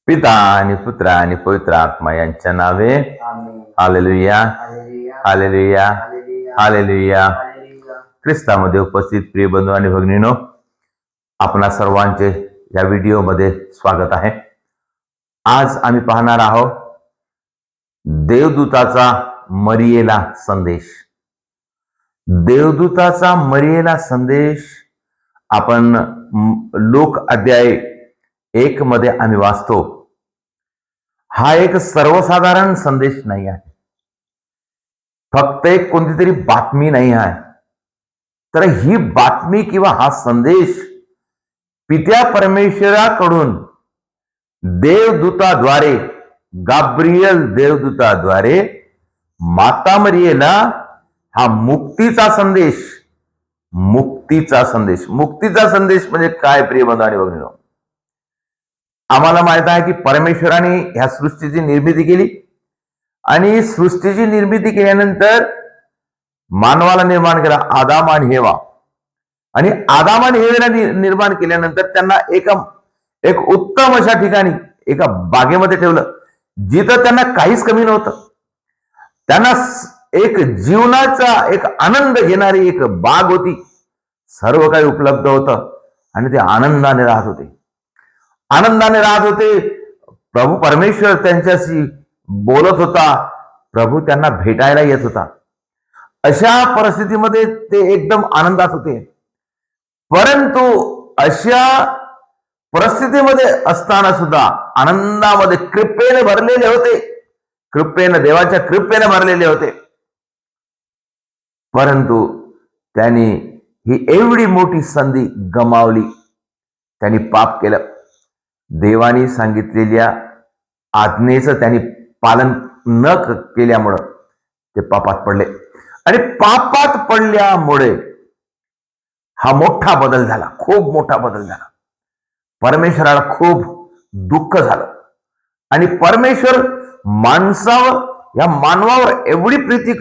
पिता आणि पुत्र आणि पवित्र आत्मा यांच्या नावे. Hallelujah, hallelujah, hallelujah. ख्रिस्तामध्ये उपस्थित प्रिय बंधू आणि भगिनीनो, आपणा सर्वांचे या व्हिडिओमध्ये स्वागत आहे. आज आम्ही पाहणार आहोत देवदूताचा मरियेला संदेश. देवदूताचा मरियेला संदेश आपण लोक अध्याय 1 मध्ये आम्ही वाचतो. हा एक सर्वसाधारण संदेश नाही आहे, फक्त एक कोणती तरी बातमी नाही आहे, तर ही बातमी किंवा हा संदेश पित्या परमेश्वराकडून देवदूताद्वारे, गाब्रियल देवदूताद्वारे माता मरियेला हा मुक्तीचा संदेश म्हणजे काय प्रिय बंधू आणि भगिनीनो? आम्हाला माहित आहे की परमेश्वराने ह्या सृष्टीची निर्मिती केली आणि सृष्टीची निर्मिती केल्यानंतर मानवाला निर्माण केला, आदाम आणि हेवा. आणि आदाम आणि हेवेला निर्माण केल्यानंतर त्यांना एक उत्तम अशा ठिकाणी एका बागेमध्ये ठेवलं, जिथं त्यांना काहीच कमी नव्हतं. त्यांना एक जीवनाचा एक आनंद घेणारी एक बाग होती. सर्व काही उपलब्ध होतं आणि ते आनंदाने राहत होते. प्रभू परमेश्वर त्यांच्याशी बोलत होता, प्रभू त्यांना भेटायला येत होता. अशा परिस्थितीमध्ये ते एकदम आनंदात होते. परंतु अशा परिस्थितीमध्ये असताना सुद्धा आनंदामध्ये कृपेने भरलेले होते, देवाच्या कृपेने भरलेले होते. परंतु त्यांनी ही एवढी मोठी संधी गमावली. त्यांनी पाप केलं. देवानी सांगितलेल्या आज्ञेचं त्यांनी पालन न केल्यामुळं ते पापात पडले. आणि पापात पडल्यामुळे हा मोठा बदल झाला, खूप मोठा बदल झाला. परमेश्वराला खूप दुःख झालं आणि परमेश्वर या मानवावर एवढी प्रीती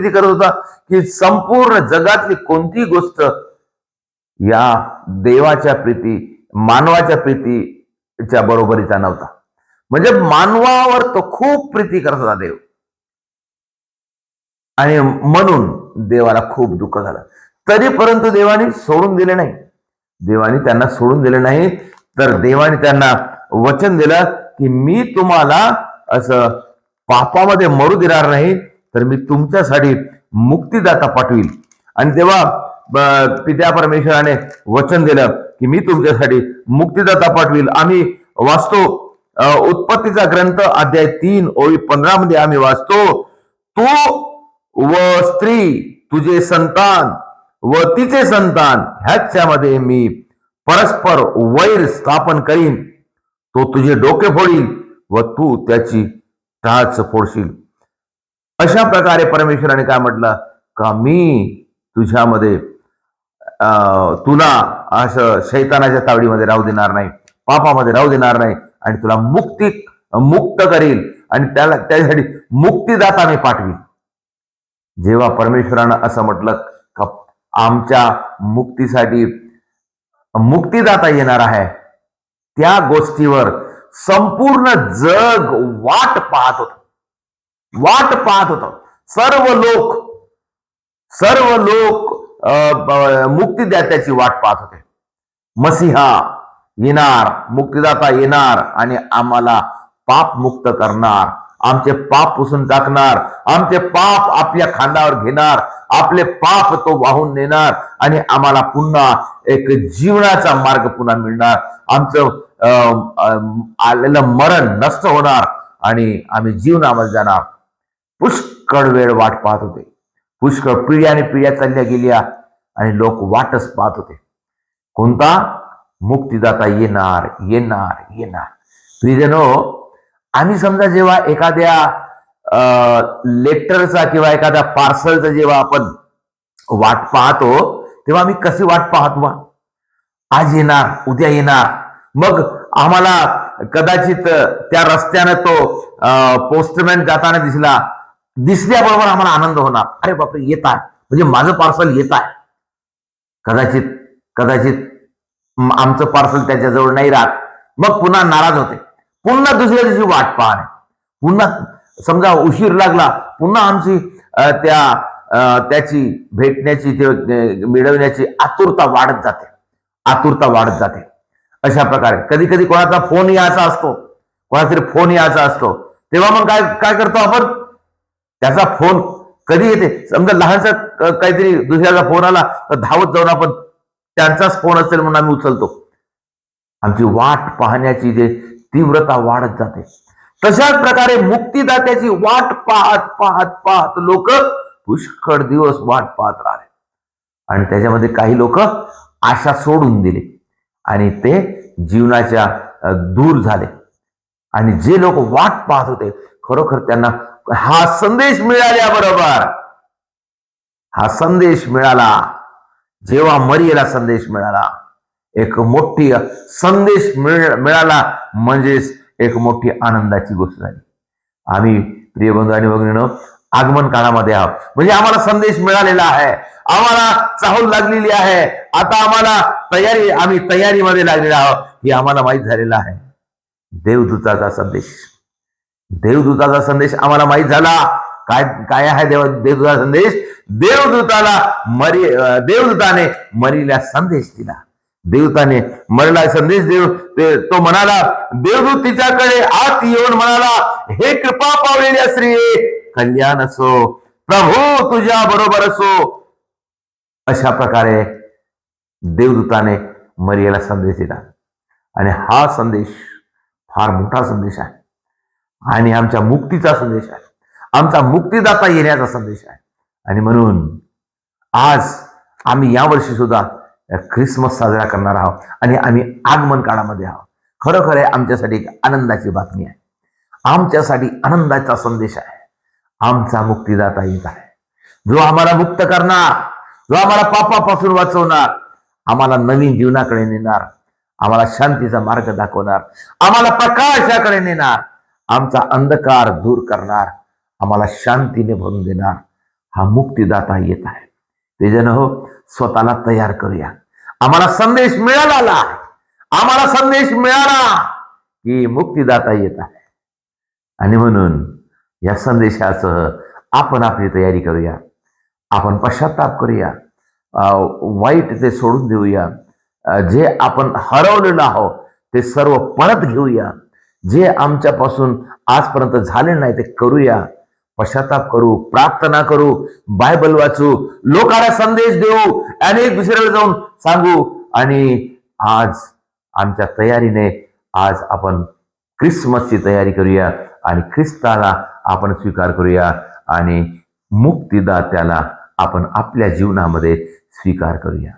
करत होता की संपूर्ण जगातली कोणती गोष्ट या देवाच्या मानवाच्या प्रीतीच्या बरोबरीचा नव्हता. म्हणजे मानवावर तो खूप प्रीती करत होता देव, आणि म्हणून देवाला खूप दुःख झालं. तरी परंतु देवाने त्यांना सोडून दिले नाही. तर देवाने त्यांना वचन दिलं की मी तुम्हाला असं पापामध्ये मरू देणार नाही, तर मी तुमच्यासाठी मुक्तिदाता पाठवील. आणि तेव्हा पित्या परमेश्वराने वचन दिलं की मी तुमच्यासाठी मुक्तिदाता पाठवील. आम्ही वाचतो उत्पत्तीचा ग्रंथ अध्याय 3 ओळी 15 मध्ये आम्ही वाचतो, तू व स्त्री, तुझे संतान व तिचे संतान ह्याच्यामध्ये मी परस्पर वैर स्थापन करीन. तो तुझे डोके फोडील व तू त्याची टाच फोडशील. अशा प्रकारे परमेश्वराने काय म्हटलं का मी तुझ्यामध्ये तुला असं शैतानाच्या तावडीमध्ये राहू देणार नाही, पापामध्ये राहू देणार नाही, आणि तुला मुक्त करील आणि त्यासाठी मुक्तिदाता मी पाठवील. जेव्हा परमेश्वरानं असं म्हटलं का आमच्या मुक्तीसाठी मुक्तिदाता येणार आहे, त्या गोष्टीवर संपूर्ण जग वाट पाहत होत. सर्व लोक मुक्तिदात्याची वाट पाहत होते. मसीहा येणार, मुक्तिदाता येणार आणि आम्हाला पाप मुक्त करणार, आमचे पाप पुसून टाकणार, आमचे पाप आपल्या खांद्यावर घेणार, आपले पाप तो वाहून नेणार आणि आम्हाला पुन्हा एक जीवनाचा मार्ग पुन्हा मिळणार. आमचं आलेलं मरण नष्ट होणार आणि आम्ही जीवनामध्ये जाणार. पुष्कळ वेळ वाट पाहत होते. पुष्कळ पिढ्याने पिढ्या चालल्या गेल्या आणि लोक वाटच पाहत होते. कोणता मुक्तिदाता येणार. प्रियजनो, आम्ही समजा जेव्हा एखाद्या लेटरचा किंवा एखाद्या पार्सलचा जेव्हा आपण वाट पाहतो, तेव्हा आम्ही कशी वाट पाहतो? आज येणार, उद्या येणार. मग आम्हाला कदाचित त्या रस्त्यानं तो पोस्टमॅन जाताना दिसल्याबरोबर आम्हाला आनंद होणार, अरे बापरे येत आहे, म्हणजे माझं पार्सल येत आहे. कदाचित आमचं पार्सल त्याच्याजवळ नाही राहत, मग पुन्हा नाराज होते, पुन्हा दुसऱ्या दिवशी वाट पाहणे, पुन्हा समजा उशीर लागला, पुन्हा आमची त्याची भेटण्याची मिळवण्याची आतुरता वाढत जाते, आतुरता वाढत जाते. अशा प्रकारे कधी कधी कोणाचा फोन यायचा असतो, कोणातरी फोन यायचा असतो, तेव्हा मग काय काय करतो आपण, त्याचा फोन कधी येते, समजा लहानसा काहीतरी दुसऱ्याचा फोन आला तर धावत जाऊन आपण त्यांचाच फोन असेल म्हणून आम्ही उचलतो. आमची वाट पाहण्याची जे तीव्रता वाढत जाते. तशाच प्रकारे मुक्तिदात्याची वाट पाहत पाहत पाहत लोक पुष्कळ दिवस वाट पाहत राहिले आणि त्याच्यामध्ये काही लोक आशा सोडून दिले आणि ते जीवनाच्या दूर झाले. आणि जे लोक वाट पाहत होते खरोखर त्यांना हा संदेश मिळाल्याबरोबर, हा संदेश मिळाला, जेव्हा मरियेला संदेश मिळाला, एक मोठी संदेश मिळाला म्हणजेच एक मोठी आनंदाची गोष्ट झाली. आम्ही प्रिय बंधू आणि भगिनींनो आगमन काळामध्ये आहोत, म्हणजे आम्हाला संदेश मिळालेला आहे, आम्हाला चाहूल लागलेली आहे, आता आम्हाला आम्ही तयारीमध्ये लागलेलो आहोत हे आम्हाला माहीत झालेलं आहे. देवदूताचा संदेश, देवदूताचा संदेश आम्हाला माहीत झाला. काय काय आहे देवदूताचा संदेश? देवदूताने मरीला संदेश दिला, देवताने मरला संदेश तो म्हणाला, देवदूत तिच्याकडे आत येऊन म्हणाला, हे कृपा पावलेल्या स्त्रिये कल्याण असो, प्रभू तुझ्या बरोबर असो. अशा प्रकारे देवदूताने मरियेला संदेश दिला आणि हा संदेश फार मोठा संदेश आहे आणि आमच्या मुक्तीचा संदेश आहे, आमचा मुक्तिदाता येण्याचा संदेश आहे. आणि म्हणून आज आम्ही यावर्षी सुद्धा ख्रिसमस साजरा करणार आहोत आणि आम्ही आगमन काळामध्ये आहोत. खरोखर आहे आमच्यासाठी एक आनंदाची बातमी आहे, आमच्यासाठी आनंदाचा संदेश आहे. आमचा मुक्तिदाता येत आहे, जो आम्हाला मुक्त करणार, जो आम्हाला पापापासून वाचवणार, आम्हाला नवीन जीवनाकडे नेणार, आम्हाला शांतीचा मार्ग दाखवणार, आम्हाला प्रकाशाकडे नेणार, आमचा अंधकार दूर करणार, आम्हाला शांतीने भरून देणार. हा मुक्तिदाता येत आहे. तेजन हो, स्वतःला तयार करूया. आम्हाला संदेश मिळाला, आम्हाला संदेश मिळाला की मुक्तिदाता येत आहे आणि म्हणून या संदेशासह आपण आपली तयारी करूया, आपण पश्चाताप करूया, वाईट ते सोडून देऊया, जे आपण हरवलेलं आहोत ते सर्व परत घेऊया, जे आमच्यापासून आजपर्यंत झाले नाही ते करूया, पश्चाताप करू, प्रार्थना करू, बायबल वाचू, लोकांना संदेश देऊ आणि दुसऱ्याला जाऊन सांगू. आणि आज आमच्या तयारीने आज आपण ख्रिसमसची तयारी करूया आणि ख्रिस्ताला आपण स्वीकार करूया आणि मुक्तिदात्याला आपण आपल्या जीवनामध्ये स्वीकार करूया.